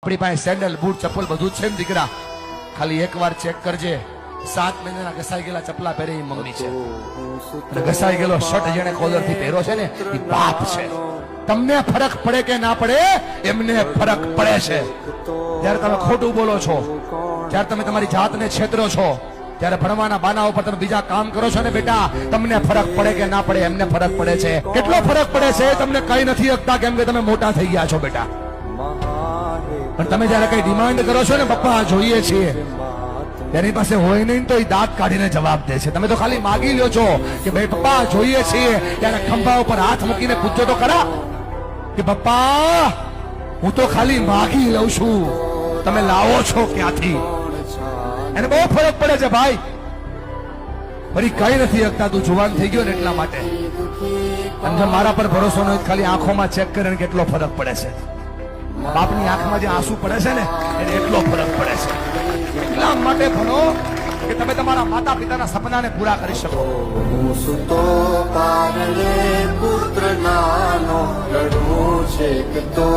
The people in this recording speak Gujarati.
આપણી પાસે સેન્ડલ બૂટ ચપ્પલ બધું જ છે ને દીકરા, ખાલી એકવાર ચેક કરજે. 7 મહિનાના ઘસાઈ ગયેલા ચપલા પહેરે એ મમ્મી છે, અને ઘસાઈ ગયેલો શર્ટ જેને કોલર થી પહેરો છે ને એ બાપ છે. તમને ફરક પડે કે ના પડે, એમને ફરક પડે છે. જયારે તમે ખોટું બોલો છો, જયારે તમે તમારી જાતને છેતરો છો, ત્યારે ભણવાના બાના ઉપર તમે બીજા કામ કરો છો ને બેટા, તમને ફરક પડે કે ના પડે, એમને ફરક પડે છે. કેટલો ફરક પડે છે તમને કઈ નથી શકતા, કેમ કે તમે મોટા થઈ ગયા છો બેટા. પણ તમે જયારે કઈ ડિમાન્ડ કરો છો ને, પપ્પા જોઈએ છીએ, એની પાસે હોય નહીં તો એ દાંત કાઢીને જવાબ દે છે. તમે તો ખાલી માગી લ્યો છો કે ભાઈ પપ્પા જોઈએ છીએ, ત્યારે ખંભા ઉપર હાથ મૂકીને પૂછજો તો ખરા કે પપ્પા હું તો ખાલી માગી લઉં છું, તમે લાવો છો ક્યાંથી? એને બહુ ફરક પડે છે ભાઈ. ફરી કઈ નથી શકતા, તું જુવાન થઈ ગયો ને એટલા માટે. અને જો મારા પર ભરોસો ન હોય, ખાલી આંખોમાં ચેક કરીને કેટલો ફરક પડે છે. બાપની આંખમાં જે આંસુ પડે છે ને, એને એટલો ફરક પડે છે. એટલા માટે ભણો કે તમે તમારા માતા પિતાના સપનાને પૂરા કરી શકો. હું સુતો પારણે પુત્ર નાનો રડું છે કે તો